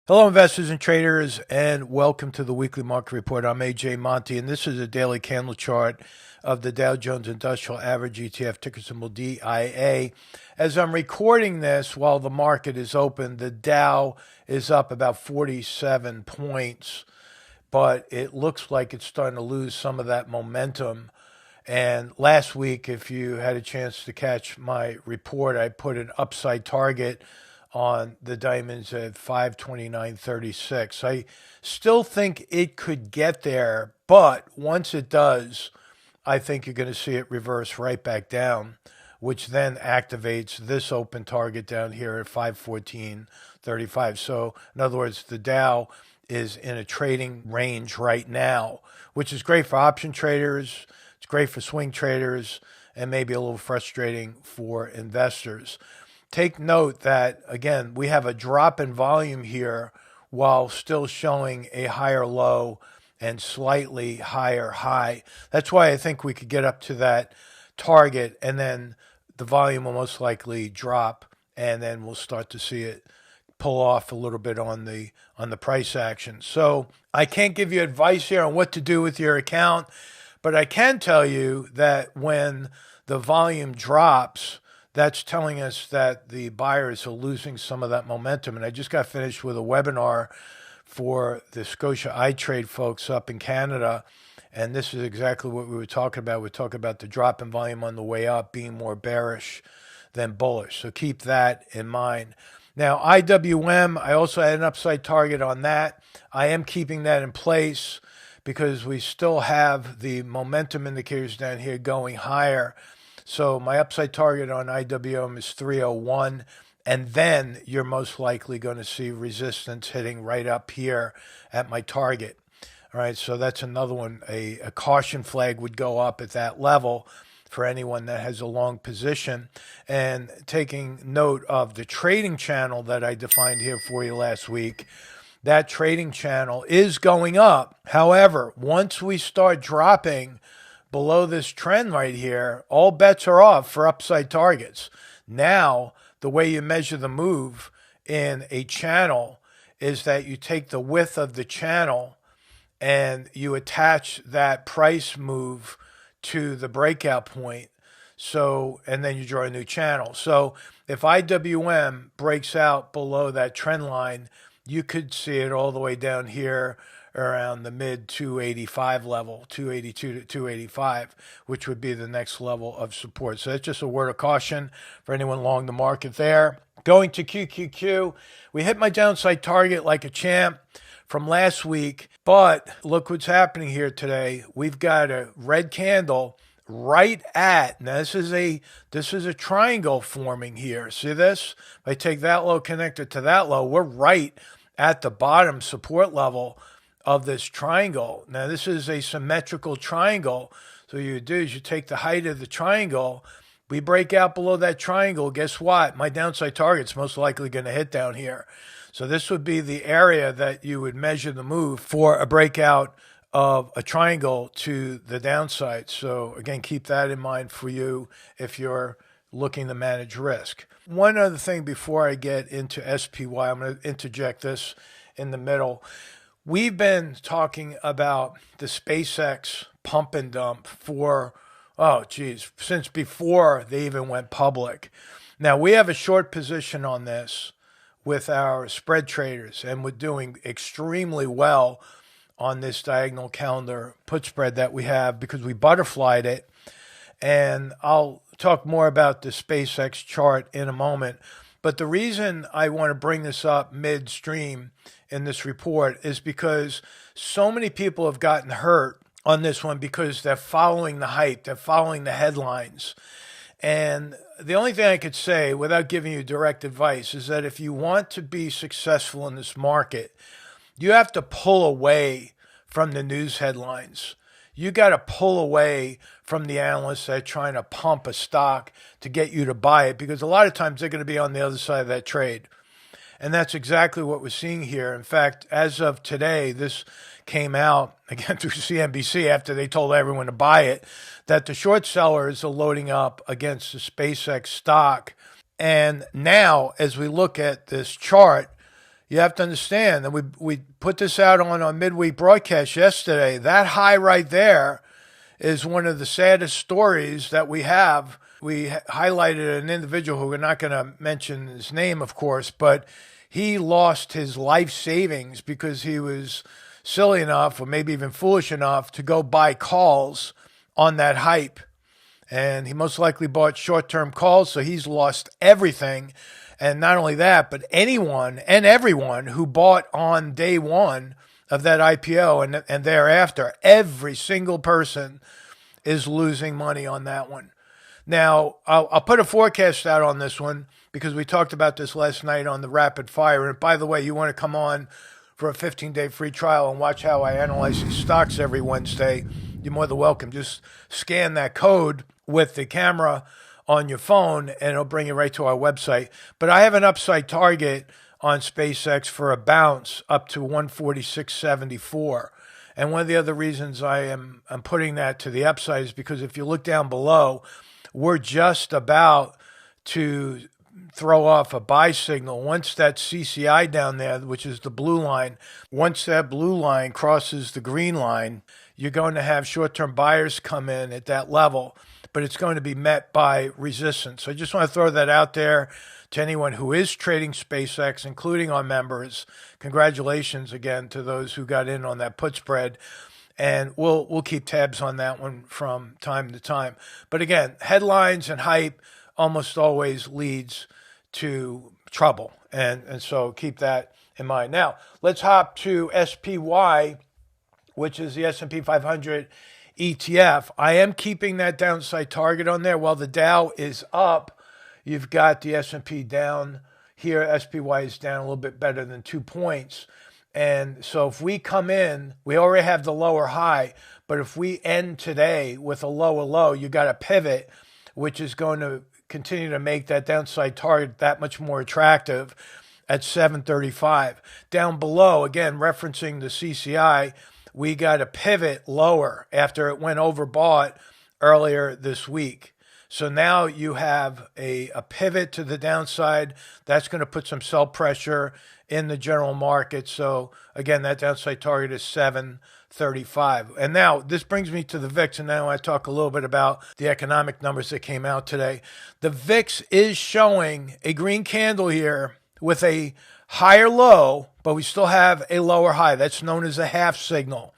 Hello, investors and traders, and welcome to the weekly market report. I'm AJ Monte, and this is a daily candle chart of the Dow Jones Industrial Average ETF, ticker symbol DIA. As I'm recording this while the market is open, the Dow is up about 47 points, but it looks like it's starting to lose some of that momentum. And last week, if you had a chance to catch my report, I put an upside target on the diamonds at 529.36. I still think it could get there, but once it does, I think you're going to see it reverse right back down, which then activates this open target down here at 514.35. So in other words, the Dow is in a trading range right now, which is great for option traders. It's great for swing traders and maybe a little frustrating for investors. Take note that, again, we have a drop in volume here while still showing a higher low and slightly higher high. That's why I think we could get up to that target, and then the volume will most likely drop, and then we'll start to see it pull off a little bit on the price action. So I can't give you advice here on what to do with your account, but I can tell you that when the volume drops, that's telling us that the buyers are losing some of that momentum. And I just got finished with a webinar for the Scotia iTrade folks up in Canada. And this is exactly what we were talking about. We're talking about the drop in volume on the way up being more bearish than bullish. So keep that in mind. Now, IWM, I also had an upside target on that. I am keeping that in place because we still have the momentum indicators down here going higher. So my upside target on IWM is 301, and then you're most likely going to see resistance hitting right up here at my target. All right, so that's another one. A caution flag would go up at that level for anyone that has a long position. And taking note of the trading channel that I defined here for you last week, that trading channel is going up. However, once we start dropping below this trend right here, all bets are off for upside targets. Now, the way you measure the move in a channel is that you take the width of the channel and you attach that price move to the breakout point. So, and then you draw a new channel. So if IWM breaks out below that trend line, you could see it all the way down here around the mid 285 level, 282 to 285, which would be the next level of support. So that's just a word of caution for anyone long the market there. Going to QQQ, we hit my downside target like a champ from last week, but look what's happening here today. We've got a red candle right at, now this is a triangle forming here. See this? If I take that low connected to that low, we're right at the bottom support level of this triangle. Now this is a symmetrical triangle. So what you do is you take the height of the triangle, we break out below that triangle, guess what? My downside target's most likely going to hit down here. So this would be the area that you would measure the move for a breakout of a triangle to the downside. So again, keep that in mind for you if you're looking to manage risk. One other thing before I get into SPY, I'm going to interject this in the middle. We've been talking about the SpaceX pump and dump for, since before they even went public. Now, we have a short position on this with our spread traders, and we're doing extremely well on this diagonal calendar put spread that we have because we butterflied it. And I'll talk more about the SpaceX chart in a moment. But the reason I want to bring this up midstream in this report is because so many people have gotten hurt on this one because they're following the hype, they're following the headlines. And the only thing I could say without giving you direct advice is that if you want to be successful in this market, you have to pull away from the news headlines. You got to pull away from the analysts that are trying to pump a stock to get you to buy it, because a lot of times they're going to be on the other side of that trade. And that's exactly what we're seeing here. In fact, as of today, this came out, again, through CNBC after they told everyone to buy it, that the short sellers are loading up against the SpaceX stock. And now, as we look at this chart, you have to understand that we put this out on our midweek broadcast yesterday. That high right there is one of the saddest stories that we have. We highlighted an individual who we're not going to mention his name, of course, but he lost his life savings because he was silly enough, or maybe even foolish enough, to go buy calls on that hype. And he most likely bought short-term calls, so he's lost everything. And not only that, but anyone and everyone who bought on day one of that IPO and thereafter, every single person is losing money on that one. Now, I'll put a forecast out on this one because we talked about this last night on the Rapid Fire. And by the way, you want to come on for a 15-day free trial and watch how I analyze these stocks every Wednesday, you're more than welcome. Just scan that code with the camera on your phone and it'll bring you right to our website. But I have an upside target on SpaceX for a bounce up to 146.74. And one of the other reasons I'm putting that to the upside is because if you look down below, we're just about to throw off a buy signal. Once that CCI down there, which is the blue line, once that blue line crosses the green line, you're going to have short-term buyers come in at that level, but it's going to be met by resistance. So I just want to throw that out there to anyone who is trading SpaceX, including our members. Congratulations again to those who got in on that put spread. And we'll keep tabs on that one from time to time. But again, headlines and hype almost always leads to trouble. And so keep that in mind. Now, let's hop to SPY, which is the S&P 500 ETF. I am keeping that downside target on there. While the Dow is up, you've got the S&P down here. SPY is down a little bit better than 2 points. And so if we come in, we already have the lower high, but if we end today with a lower low, you got a pivot, which is going to continue to make that downside target that much more attractive at 735. Down below, again, referencing the CCI, we got a pivot lower after it went overbought earlier this week. So now you have a pivot to the downside. That's going to put some sell pressure in the general market. So again, that downside target is 735. And now this brings me to the VIX. And now I talk a little bit about the economic numbers that came out today. The VIX is showing a green candle here with a higher low, but we still have a lower high. That's known as a half signal.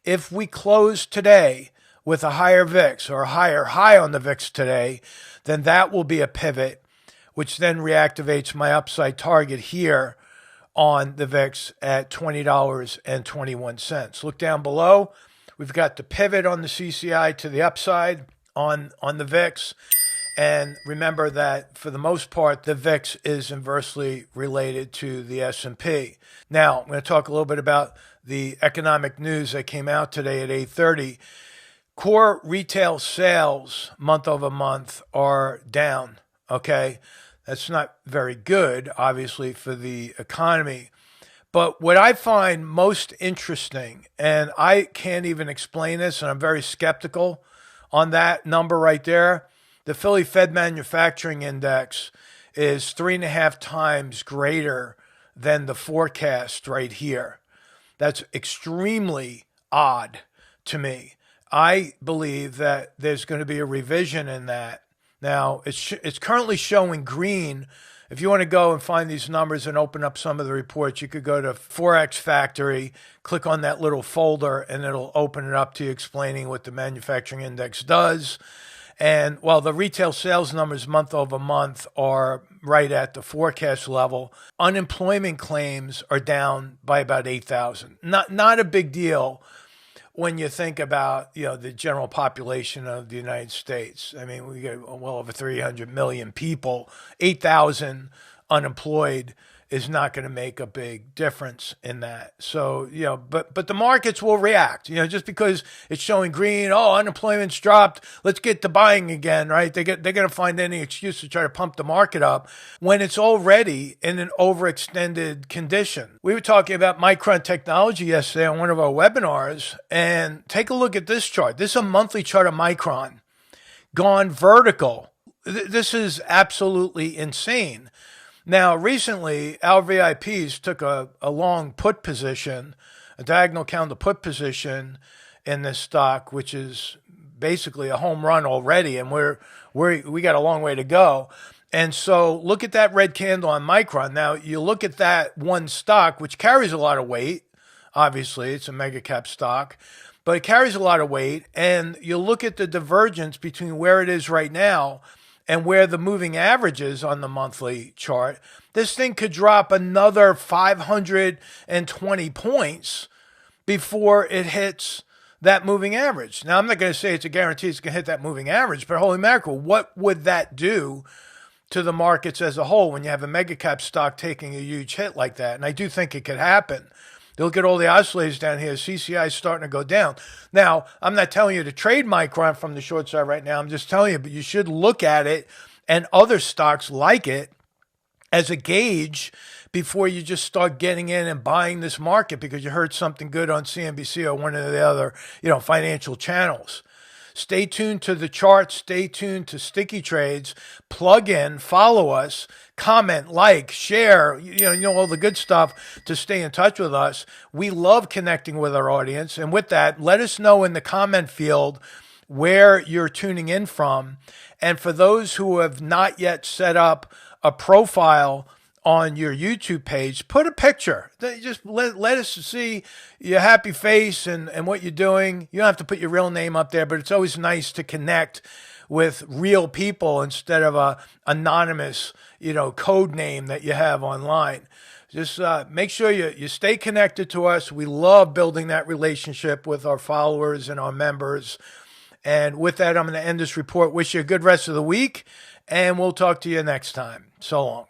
If we close today with a higher VIX or a higher high on the VIX today, then that will be a pivot, which then reactivates my upside target here on the VIX at $20.21. Look down below. We've got the pivot on the CCI to the upside on the VIX. And remember that for the most part, the VIX is inversely related to the S&P. Now, I'm going to talk a little bit about the economic news that came out today at 8:30. Core retail sales month over month are down, okay? That's not very good, obviously, for the economy. But what I find most interesting, and I can't even explain this, and I'm very skeptical on that number right there, the Philly Fed Manufacturing Index is 3.5 times greater than the forecast right here. That's extremely odd to me. I believe that there's going to be a revision in that. Now, it's currently showing green. If you want to go and find these numbers and open up some of the reports, you could go to Forex Factory, click on that little folder, and it'll open it up to you explaining what the manufacturing index does. And while the retail sales numbers month over month are right at the forecast level, unemployment claims are down by about 8,000. Not a big deal when you think about, the general population of the United States. I mean, we get well over 300 million people. 8,000 unemployed is not going to make a big difference in that. So, but the markets will react, just because it's showing green, unemployment's dropped, let's get to buying again, right? They're going to find any excuse to try to pump the market up when it's already in an overextended condition. We were talking about Micron technology yesterday on one of our webinars, and take a look at this chart. This is a monthly chart of Micron gone vertical. This is absolutely insane. Now, recently, our VIPs took a long put position, a diagonal counter put position in this stock, which is basically a home run already, and we got a long way to go. And so look at that red candle on Micron. Now, you look at that one stock, which carries a lot of weight. Obviously, it's a mega cap stock, but it carries a lot of weight. And you look at the divergence between where it is right now and where the moving average is on the monthly chart. This thing could drop another 520 points before it hits that moving average. Now, I'm not going to say it's a guarantee it's going to hit that moving average, but holy mackerel, what would that do to the markets as a whole when you have a mega cap stock taking a huge hit like that? And I do think it could happen. You look at all the oscillators down here. CCI is starting to go down. Now, I'm not telling you to trade Micron from the short side right now. I'm just telling you, but you should look at it and other stocks like it as a gauge before you just start getting in and buying this market because you heard something good on CNBC or one of the other, financial channels. Stay tuned to the charts. Stay tuned to StickyTrades. Plug in, follow us, comment, like, share, all the good stuff to stay in touch with us. We love connecting with our audience. And with that, let us know in the comment field where you're tuning in from. And for those who have not yet set up a profile on your YouTube page, put a picture. Just let us see your happy face and what you're doing. You don't have to put your real name up there, but it's always nice to connect with real people instead of a anonymous, code name that you have online. Just make sure you stay connected to us. We love building that relationship with our followers and our members. And with that, I'm going to end this report. Wish you a good rest of the week, and we'll talk to you next time. So long.